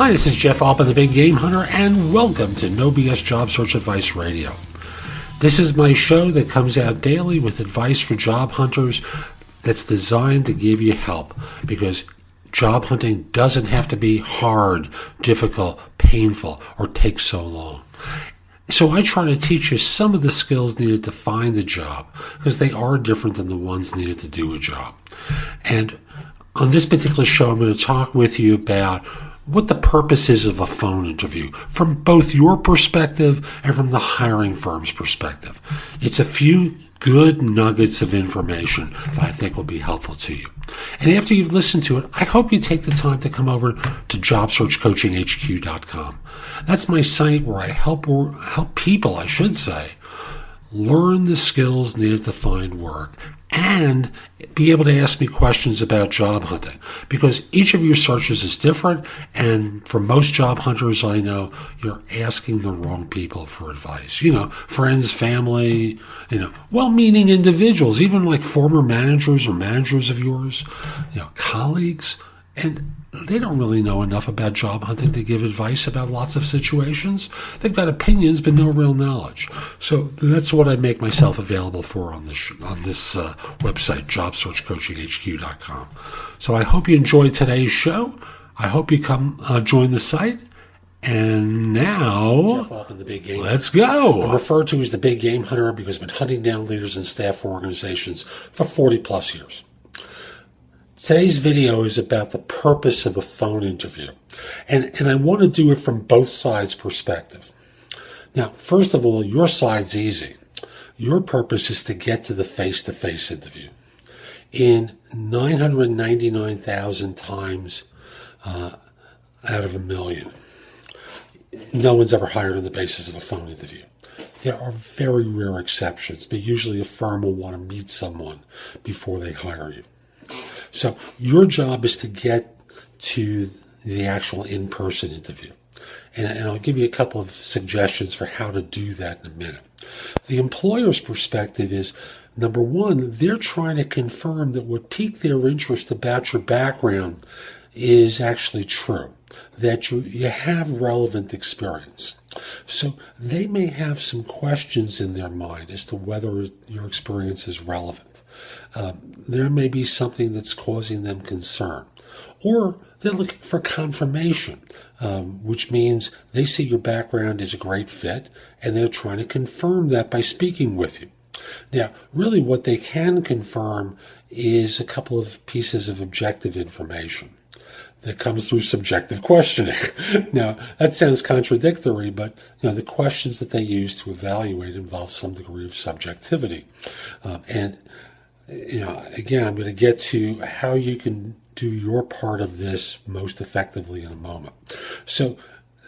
Hi, this is Jeff Altman, the Big Game Hunter, and welcome to No BS Job Search Advice Radio. This is my show that comes out daily with advice for job hunters that's designed to give you help, because job hunting doesn't have to be hard, difficult, painful, or take so long. So I try to teach you some of the skills needed to find a job, because they are different than the ones needed to do a job. And on this particular show, I'm going to talk with you about what the purpose is of a phone interview from both your perspective and from the hiring firm's perspective. It's a few good nuggets of information that I think will be helpful to you. And after you've listened to it, I hope you take the time to come over to jobsearchcoachinghq.com. That's my site where I help people, I should say, learn the skills needed to find work and be able to ask me questions about job hunting, because each of your searches is different, and for most job hunters I know, you're asking the wrong people for advice. Friends, family, well-meaning individuals, even like former managers or managers of yours, colleagues, and they don't really know enough about job hunting to give advice about lots of situations. They've got opinions, but no real knowledge. So that's what I make myself available for on this website, jobsearchcoachinghq.com. So I hope you enjoyed today's show. I hope you come join the site. And now, Jeff Altman, the Big Game. Let's go. I'm referred to as the Big Game Hunter because I've been hunting down leaders and staff for organizations for 40 plus years. Today's video is about the purpose of a phone interview, and I want to do it from both sides' perspective. Now, first of all, your side's easy. Your purpose is to get to the face-to-face interview. In 999,000 times out of 1 million, no one's ever hired on the basis of a phone interview. There are very rare exceptions, but usually a firm will want to meet someone before they hire you. So your job is to get to the actual in-person interview. And I'll give you a couple of suggestions for how to do that in a minute. The employer's perspective is, number one, they're trying to confirm that what piqued their interest about your background is actually true, that you have relevant experience. So they may have some questions in their mind as to whether your experience is relevant. There may be something that's causing them concern. Or they're looking for confirmation, which means they see your background is a great fit, and they're trying to confirm that by speaking with you. Now, really what they can confirm is a couple of pieces of objective information that comes through subjective questioning. Now, that sounds contradictory, but the questions that they use to evaluate involve some degree of subjectivity. Again, I'm going to get to how you can do your part of this most effectively in a moment. So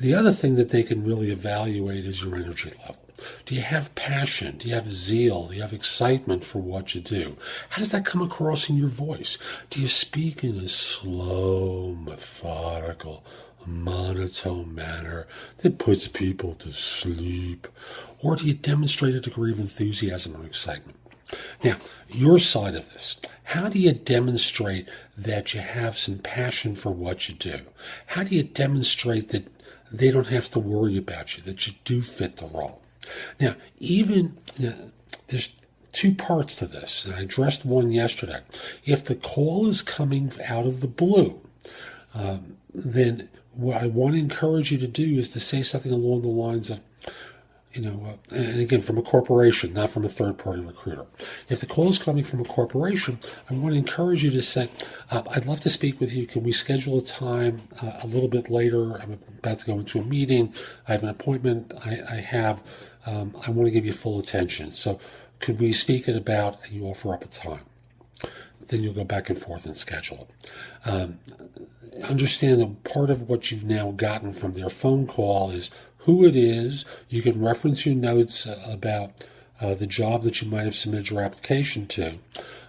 the other thing that they can really evaluate is your energy level. Do you have passion? Do you have zeal? Do you have excitement for what you do? How does that come across in your voice? Do you speak in a slow, methodical, monotone manner that puts people to sleep? Or do you demonstrate a degree of enthusiasm or excitement? Now, your side of this, how do you demonstrate that you have some passion for what you do? How do you demonstrate that they don't have to worry about you, that you do fit the role? Now, there's two parts to this, and I addressed one yesterday. If the call is coming out of the blue, then what I want to encourage you to do is to say something along the lines of, and again, from a corporation, not from a third-party recruiter. If the call is coming from a corporation, I want to encourage you to say, I'd love to speak with you. Can we schedule a time a little bit later? I'm about to go into a meeting. I have an appointment. I want to give you full attention. So could we speak at about, and you offer up a time. Then you'll go back and forth and schedule it. Understand that part of what you've now gotten from their phone call is who it is. You can reference your notes about the job that you might have submitted your application to.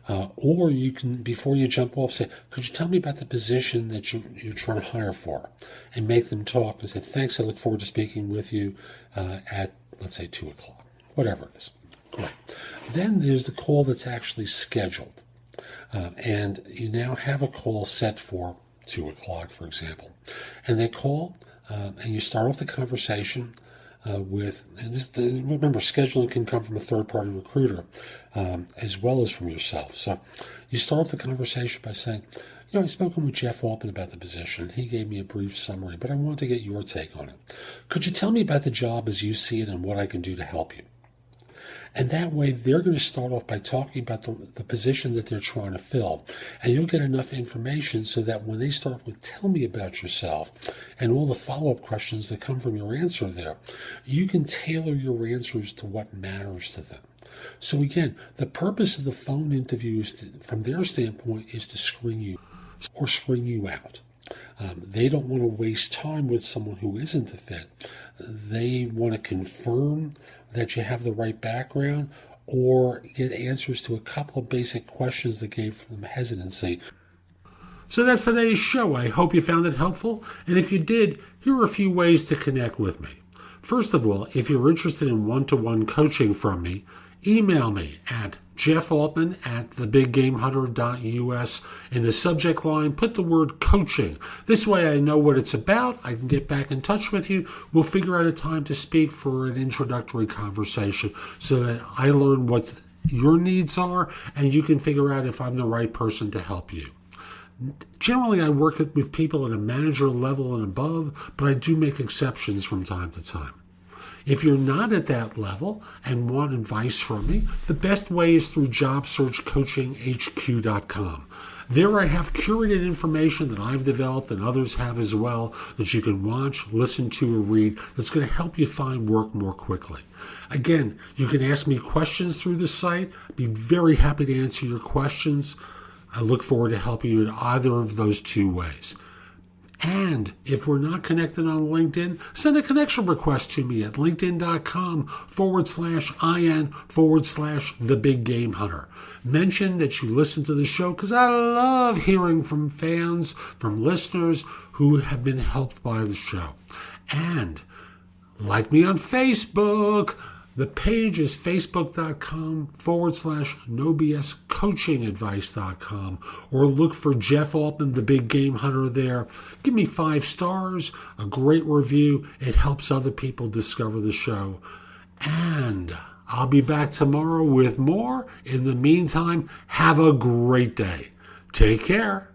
Or you can, before you jump off, say, could you tell me about the position that you're trying to hire for? And make them talk and say, thanks, I look forward to speaking with you at, let's say, 2 o'clock, whatever it is. Great. Then there's the call that's actually scheduled. And you now have a call set for 2 o'clock, for example. And they call, and you start off the conversation remember, scheduling can come from a third-party recruiter as well as from yourself. So you start off the conversation by saying, I've spoken with Jeff Altman about the position. He gave me a brief summary, but I want to get your take on it. Could you tell me about the job as you see it and what I can do to help you? And that way, they're going to start off by talking about the position that they're trying to fill. And you'll get enough information so that when they start with tell me about yourself and all the follow-up questions that come from your answer there, you can tailor your answers to what matters to them. So again, the purpose of the phone interview is from their standpoint is to screen you or screen you out. They don't want to waste time with someone who isn't a fit. They want to confirm that you have the right background or get answers to a couple of basic questions that gave them hesitancy. So that's today's show. I hope you found it helpful. And if you did, here are a few ways to connect with me. First of all, if you're interested in one-to-one coaching from me, email me at jeffaltman@thebiggamehunter.us. In the subject line, put the word coaching. This way I know what it's about. I can get back in touch with you. We'll figure out a time to speak for an introductory conversation so that I learn what your needs are and you can figure out if I'm the right person to help you. Generally, I work with people at a manager level and above, but I do make exceptions from time to time. If you're not at that level and want advice from me, the best way is through JobSearchCoachingHQ.com. There I have curated information that I've developed and others have as well that you can watch, listen to, or read that's going to help you find work more quickly. Again, you can ask me questions through the site. I'd be very happy to answer your questions. I look forward to helping you in either of those two ways. And if we're not connected on LinkedIn, send a connection request to me at linkedin.com/IN/TheBigGameHunter. Mention that you listen to the show because I love hearing from fans, from listeners who have been helped by the show. And like me on Facebook. The page is facebook.com/NoBSCoachingAdvice.com, or look for Jeff Altman, the Big Game Hunter there. Give me 5 stars, a great review. It helps other people discover the show. And I'll be back tomorrow with more. In the meantime, have a great day. Take care.